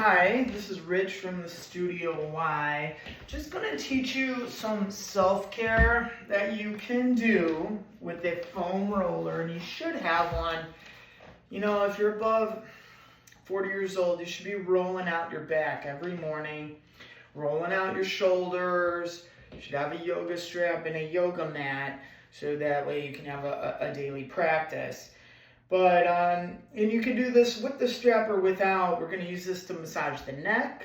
Hi, this is Rich from the Studio Y. Just going to teach you some self-care that you can do with a foam roller, and you should have one. You know, if you're above 40 years old, you should be rolling out your back every morning, rolling out your shoulders. You should have a yoga strap and a yoga mat, so that way you can have a daily practice. But, and you can do this with the strap or without. We're going to use this to massage the neck.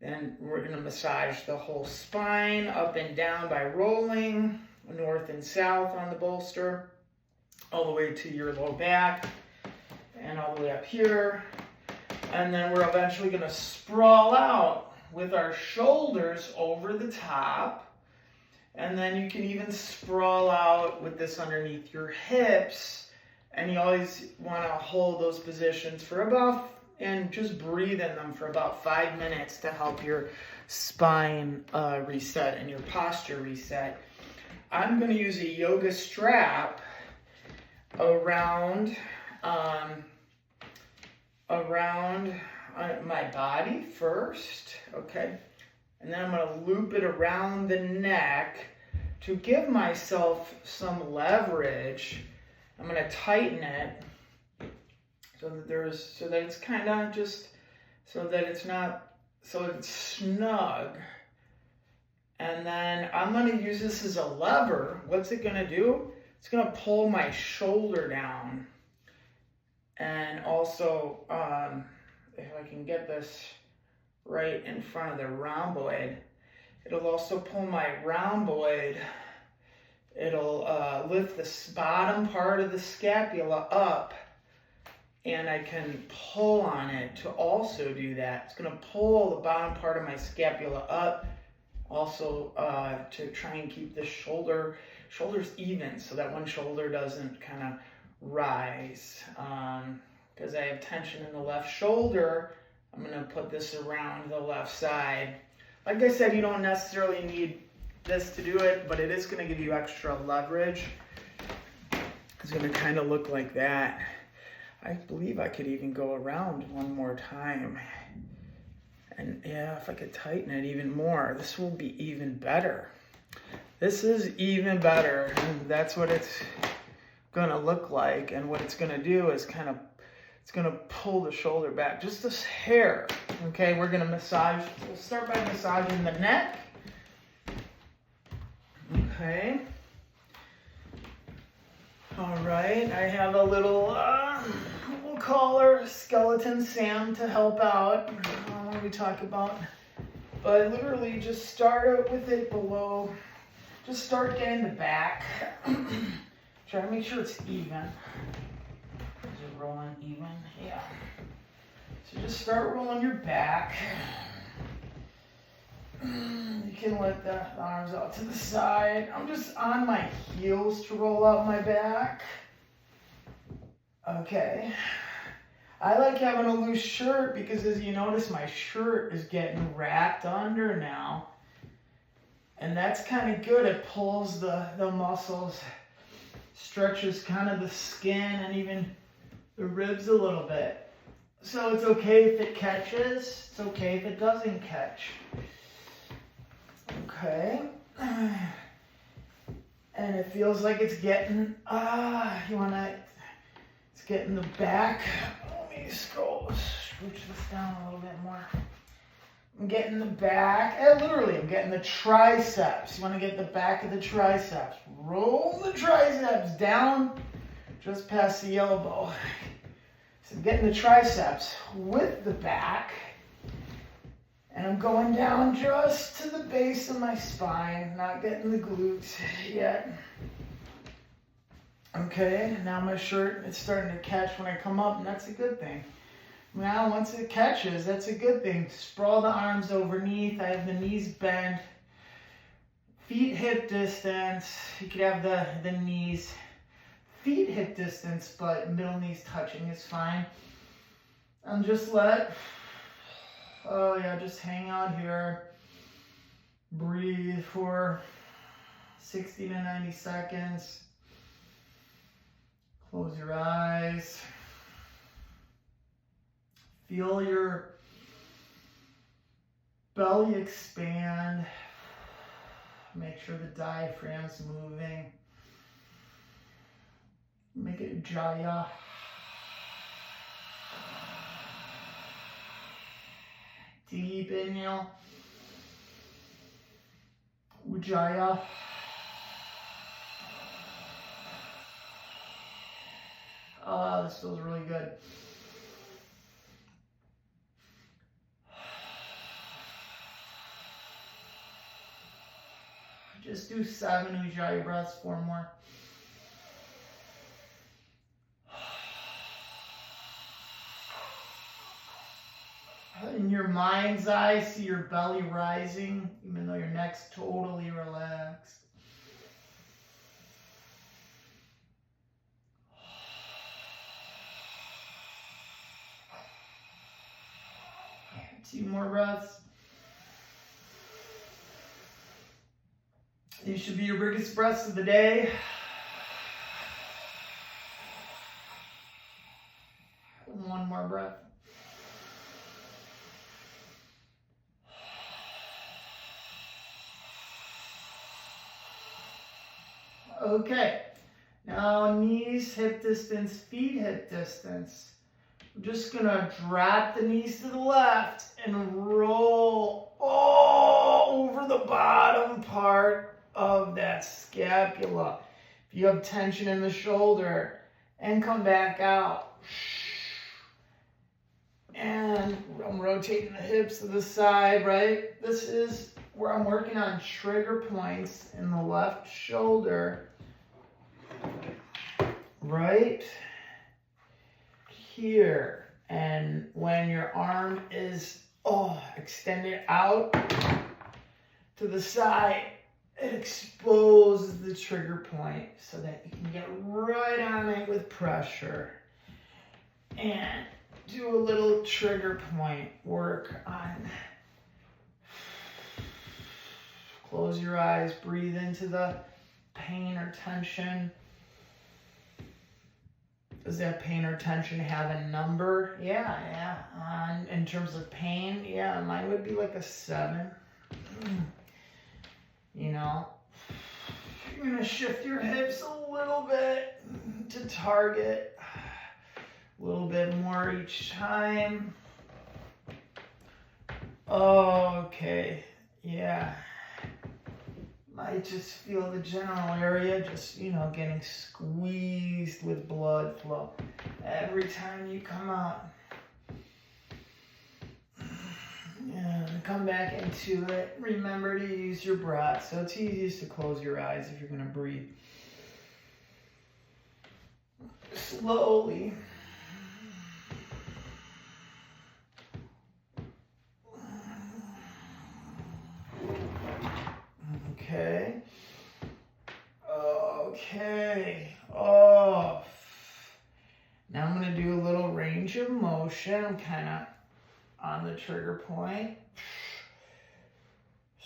Then we're going to massage the whole spine up and down by rolling north and south on the bolster, all the way to your low back and all the way up here. And then we're eventually going to sprawl out with our shoulders over the top. And then you can even sprawl out with this underneath your hips. And you always want to hold those positions for and just breathe in them for about 5 minutes to help your spine reset and your posture reset. I'm going to use a yoga strap around my body first, okay? And then I'm going to loop it around the neck to give myself some leverage. I'm going to tighten it so that it's kind of just, so that it's snug. And then I'm going to use this as a lever. What's it going to do? It's going to pull my shoulder down. And also, if I can get this right in front of the rhomboid, it'll also pull my rhomboid. It'll lift the bottom part of the scapula up, and I can pull on it to also do that. It's going to pull the bottom part of my scapula up, also to try and keep the shoulders even, so that one shoulder doesn't kind of rise. Because I have tension in the left shoulder, I'm going to put this around the left side. Like I said, you don't necessarily need this to do it, but it is going to give you extra leverage. It's going to kind of look like that. I believe I could even go around one more time. And yeah, if I could tighten it even more, this will be even better. This is even better. And that's what it's going to look like. And what it's going to do is it's going to pull the shoulder back just this hair. Okay, we're going to massage. We'll start by massaging the neck. Okay. All right. I have a little, we'll call her Skeleton Sam to help out when we talk about. But literally just start out with it below. Just start getting the back. Try to make sure it's even. Is it rolling even? Yeah. So just start rolling your back. You can let the arms out to the side. I'm just on my heels to roll out my back. Okay. I like having a loose shirt because, as you notice, my shirt is getting wrapped under now. And that's kind of good. It pulls the muscles, stretches kind of the skin and even the ribs a little bit. So it's okay if it catches. It's okay if it doesn't catch. Okay, and it feels like it's getting, it's getting the back. Let me scooch this down a little bit more. I'm getting the back, literally, I'm getting the triceps. You want to get the back of the triceps. Roll the triceps down just past the elbow. So I'm getting the triceps with the back. And I'm going down just to the base of my spine, not getting the glutes yet. Okay, now my shirt is starting to catch when I come up, and that's a good thing. Now, once it catches, that's a good thing. Sprawl the arms overneath. I have the knees bent. Feet hip distance. You could have the knees feet hip distance, but middle knees touching is fine. And just just hang out here. Breathe for 60 to 90 seconds. Close your eyes. Feel your belly expand. Make sure the diaphragm's moving. Make it Jaya. Deep inhale. Ujjaya. Oh, this feels really good. Just do 7 Ujjayi breaths, 4 more. In your mind's eye, see your belly rising, even though your neck's totally relaxed. Two more breaths. These should be your biggest breaths of the day. One more breath. Okay, now knees hip distance, feet hip distance. I'm just gonna drop the knees to the left and roll all over the bottom part of that scapula. If you have tension in the shoulder, and come back out. And I'm rotating the hips to the side, right? This is where I'm working on trigger points in the left shoulder. Right here. And when your arm is extended out to the side, it exposes the trigger point so that you can get right on it with pressure and do a little trigger point work on. Close your eyes, breathe into the pain or tension. Does that pain or tension have a number? Yeah. In terms of pain, yeah, mine would be like a 7. You know, you're gonna shift your hips a little bit to target. A little bit more each time. Okay, yeah. Might just feel the general area just, getting squeezed with blood flow every time you come out. And come back into it. Remember to use your breath. So it's easiest to close your eyes if you're going to breathe. Slowly. Okay. Now I'm going to do a little range of motion. I'm kind of on the trigger point.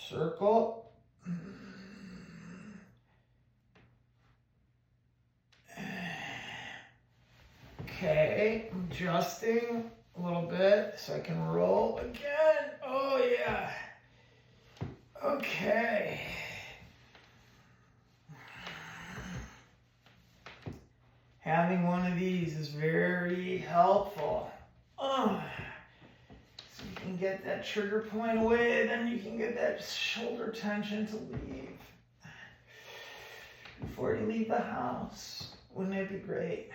Circle. Okay, I'm adjusting a little bit so I can roll again. Oh yeah. Okay. Having one of these is very helpful. So you can get that trigger point away, then you can get that shoulder tension to leave before you leave the house. Wouldn't it be great?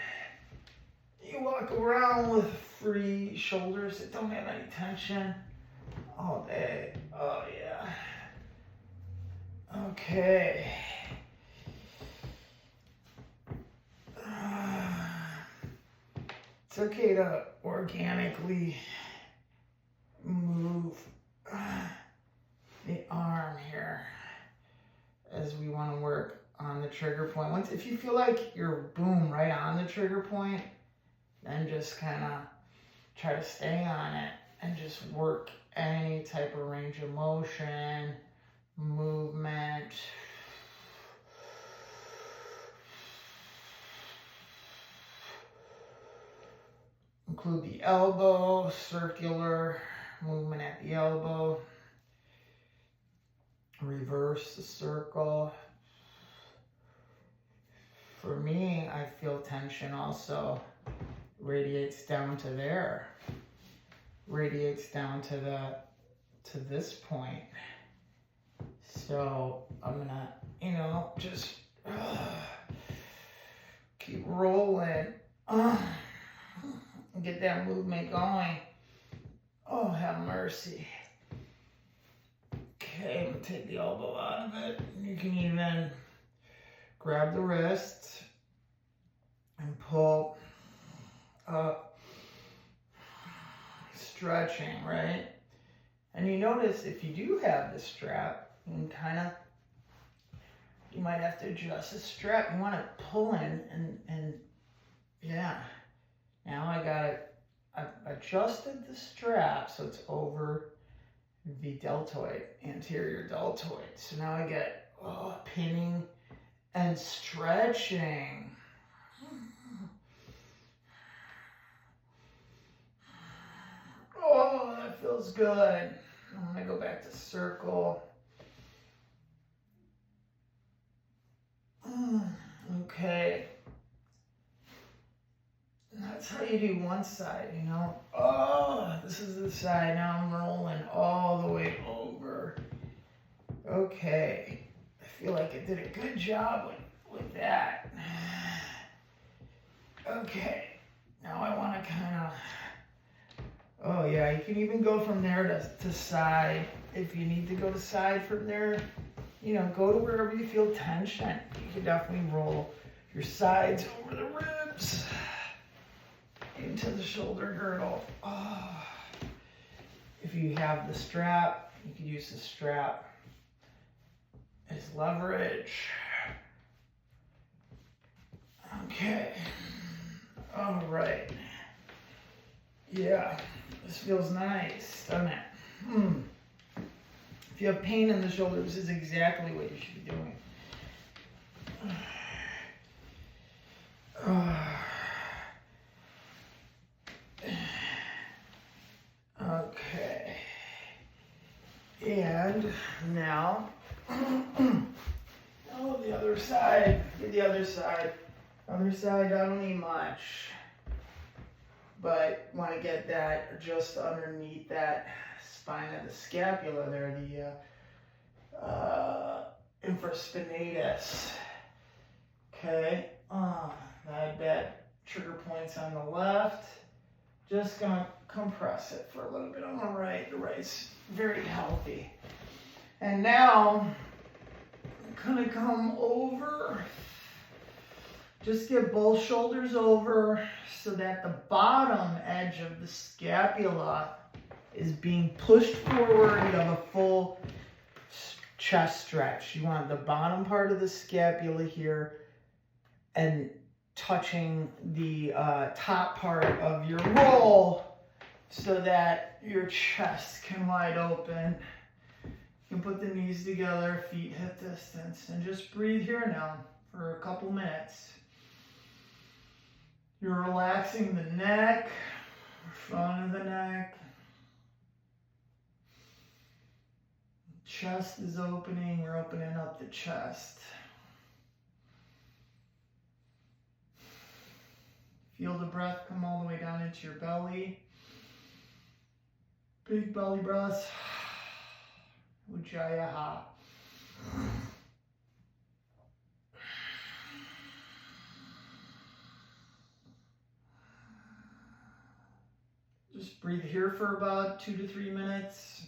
You walk around with free shoulders that don't have any tension all day. Oh yeah. Okay. It's okay to organically move the arm here as we want to work on the trigger point. If you feel like you're right on the trigger point, then just kind of try to stay on it and just work any type of range of motion, movement. Include the elbow, circular movement at the elbow. Reverse the circle. For me, I feel tension also radiates down to there. Radiates down to this point. So I'm gonna, just keep rolling. Get that movement going. Oh, have mercy. Okay, I'm gonna take the elbow out of it. You can even grab the wrist and pull up, stretching, right? And you notice if you do have the strap, you might have to adjust the strap. You want to pull in and yeah. Now I've adjusted the strap so it's over the deltoid, anterior deltoid. So now I get pinning and stretching. Oh, that feels good. I'm gonna go back to circle. Okay. That's how you do one side, Oh, this is the side. Now I'm rolling all the way over. Okay. I feel like I did a good job with that. Okay. Now I want to oh yeah, you can even go from there to side. If you need to go to side from there, go to wherever you feel tension. You can definitely roll your sides over the ribs into the shoulder girdle. Oh. If you have the strap, you can use the strap as leverage. Okay. All right. Yeah, this feels nice, doesn't it? If you have pain in the shoulder, this is exactly what you should be doing. Okay. And now, the other side. Get the other side. Other side, I don't need much. But want to get that just underneath that spine of the scapula there, the infraspinatus. Okay, I bet trigger points on the left. Just gonna compress it for a little bit on the right. The right's very healthy. And now I'm gonna come over. Just get both shoulders over so that the bottom edge of the scapula is being pushed forward. You have a full chest stretch. You want the bottom part of the scapula here and touching the top part of your roll so that your chest can wide open. You can put the knees together, feet hip distance, and just breathe here now for a couple minutes. You're relaxing the neck, front of the neck. Chest is opening, you're opening up the chest. Feel the breath come all the way down into your belly. Big belly breaths. Ujjayi Ha. Just breathe here for about 2 to 3 minutes.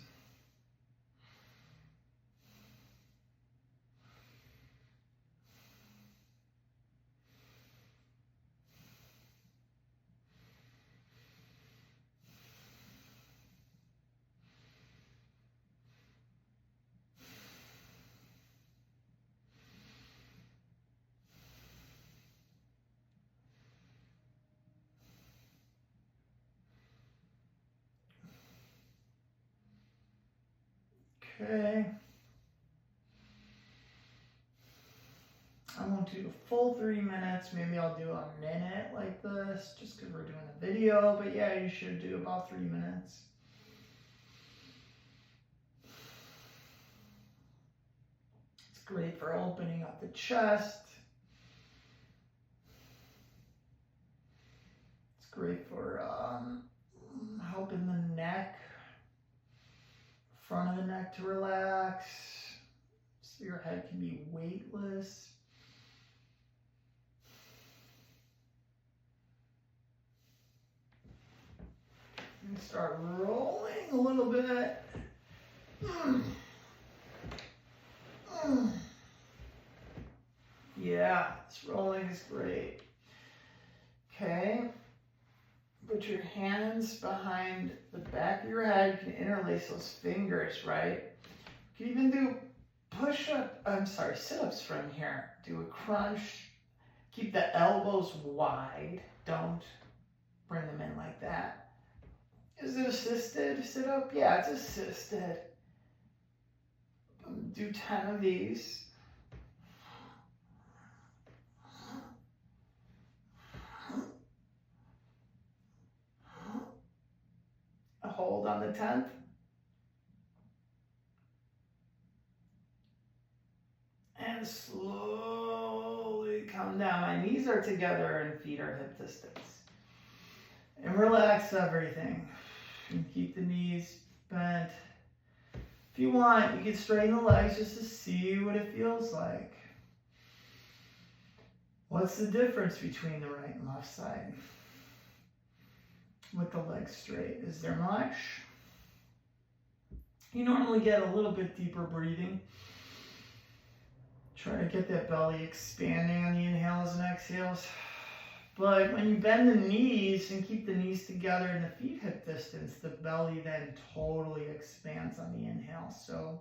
Okay. I won't do the full 3 minutes. Maybe I'll do a minute like this just because we're doing a video. But yeah, you should do about 3 minutes. great for opening up the chest. It's great for helping the neck, front of the neck to relax, so your head can be weightless. And start rolling a little bit. Yeah, this rolling is great. Okay. Put your hands behind the back of your head. You can interlace those fingers, right? You can even do sit-ups from here. Do a crunch. Keep the elbows wide. Don't bring them in like that. Is it assisted sit-up? Yeah, it's assisted. Do 10 of these. A hold on the 10th. And slowly come down. My knees are together and feet are hip distance. And relax everything. And keep the knees bent. If you want, you can straighten the legs just to see what it feels like. What's the difference between the right and left side? With the legs straight, is there much? You normally get a little bit deeper breathing. Try to get that belly expanding on the inhales and exhales. But when you bend the knees and keep the knees together and the feet hip distance, the belly then totally expands on the inhale. So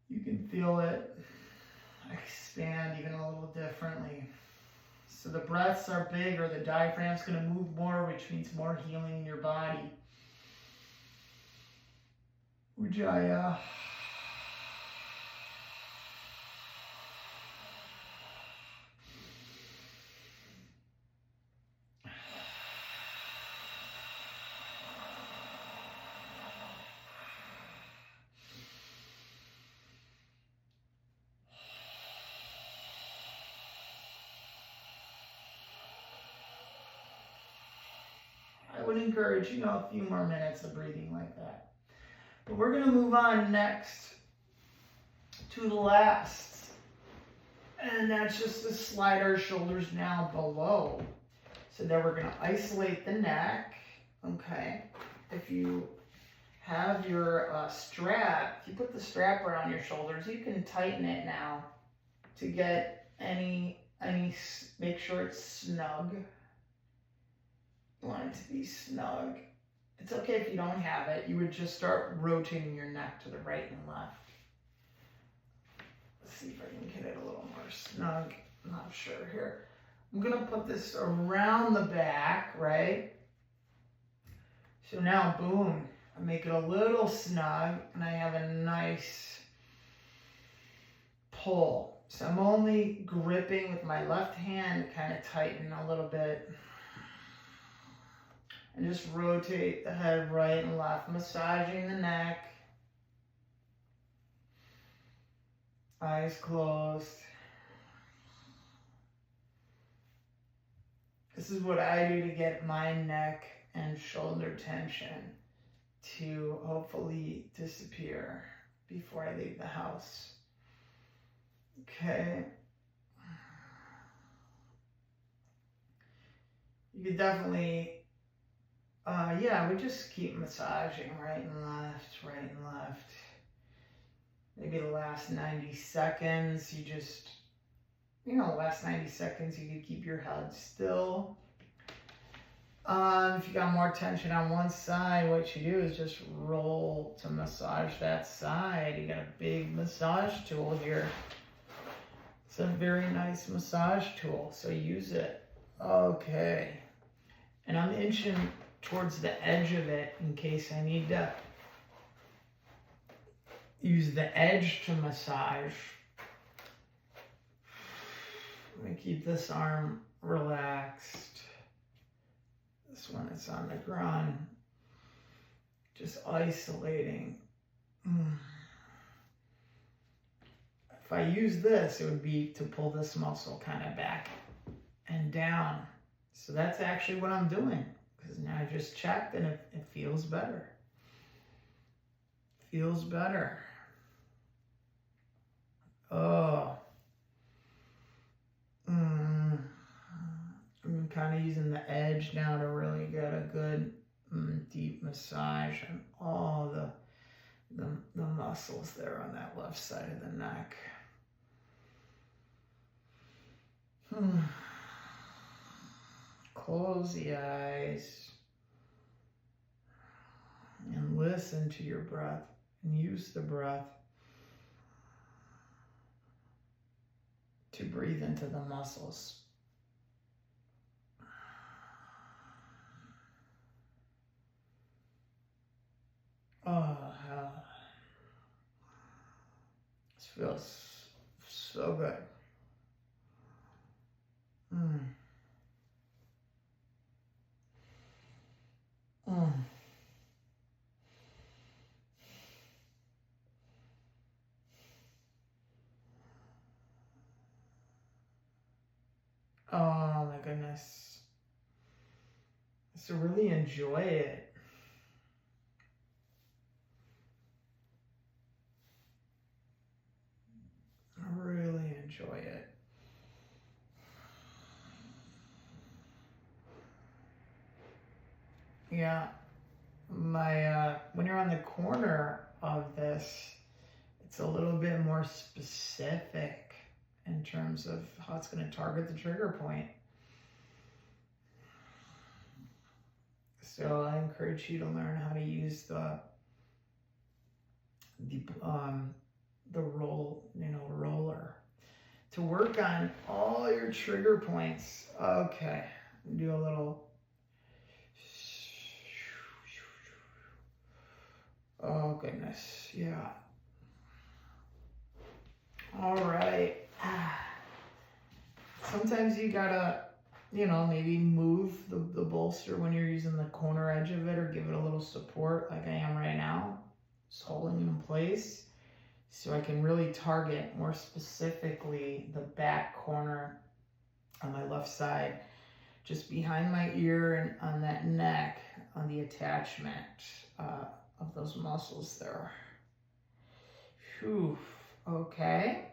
you can feel it expand even a little differently. So the breaths are bigger, the diaphragm's going to move more, which means more healing in your body. Ujjayi. I would encourage, a few more minutes of breathing like that. But we're going to move on next to the last. And that's just to slide our shoulders now below. So now we're going to isolate the neck. Okay. If you have your strap, if you put the strap around your shoulders, you can tighten it now to get make sure it's snug. You want it to be snug. It's okay if you don't have it. You would just start rotating your neck to the right and left. Let's see if I can get it a little more snug. I'm not sure here. I'm going to put this around the back, right? So now, boom, I make it a little snug and I have a nice pull. So I'm only gripping with my left hand to kind of tighten a little bit. And just rotate the head right and left, massaging the neck. Eyes closed. This is what I do to get my neck and shoulder tension to hopefully disappear before I leave the house. Okay. You could definitely we just keep massaging right and left. Maybe the last 90 seconds, you just, last 90 seconds, you can keep your head still. If you got more tension on one side, what you do is just roll to massage that side. You got a big massage tool here. It's a very nice massage tool, so use it. Okay. And I'm inching towards the edge of it in case I need to use the edge to massage. I'm going to keep this arm relaxed. This one is on the ground. Just isolating. If I use this, it would be to pull this muscle kind of back and down. So that's actually what I'm doing, because now I just checked and it feels better. Feels better. Oh. I'm kind of using the edge now to really get a good deep massage on all the muscles there on that left side of the neck. Close the eyes and listen to your breath and use the breath to breathe into the muscles. Oh, this feels so good. Oh my goodness. So really enjoy it. Really enjoy it. Yeah, when you're on the corner of this, it's a little bit more specific in terms of how it's going to target the trigger point. So I encourage you to learn how to use the roller to work on all your trigger points. Okay, do a little. Oh goodness, yeah. All right. Sometimes you gotta, maybe move the bolster when you're using the corner edge of it, or give it a little support like I am right now. Just holding it in place so I can really target more specifically the back corner on my left side, just behind my ear and on that neck, on the attachment of those muscles there. Whew. Okay.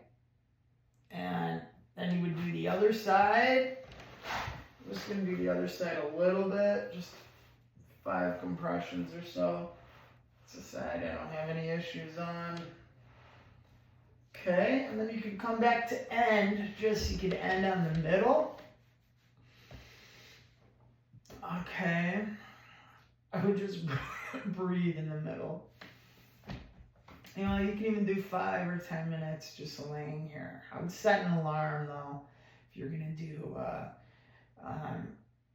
And then you would do the other side. I'm just going to do the other side a little bit, just 5 compressions or so. It's a side I don't have any issues on. Okay, and then you can come back to end, just you can end on the middle. Okay, I would just breathe in the middle. You can even do 5 or 10 minutes just laying here. I would set an alarm though, if you're gonna do,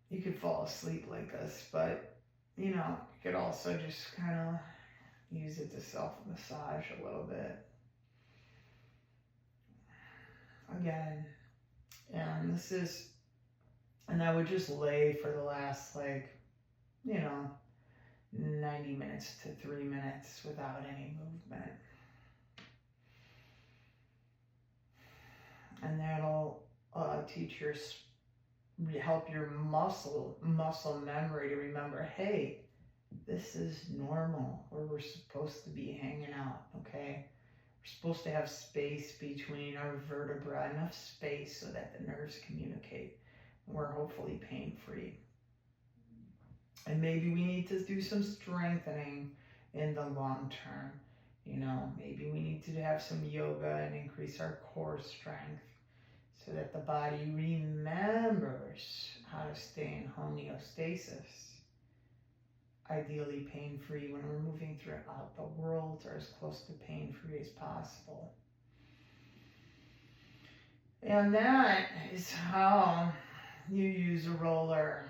you could fall asleep like this, but you could also just kind of use it to self-massage a little bit. Again, and I would just lay for the last 90 minutes to 3 minutes without any movement. And that'll help your muscle memory to remember, hey, this is normal, where we're supposed to be hanging out, okay? We're supposed to have space between our vertebrae, enough space so that the nerves communicate. And we're hopefully pain-free. And maybe we need to do some strengthening in the long term. Maybe we need to have some yoga and increase our core strength so that the body remembers how to stay in homeostasis. Ideally pain-free when we're moving throughout the world, or as close to pain-free as possible. And that is how you use a roller.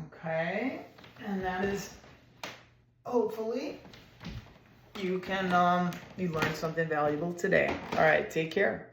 Okay, and that is, hopefully, you learned something valuable today. All right, take care.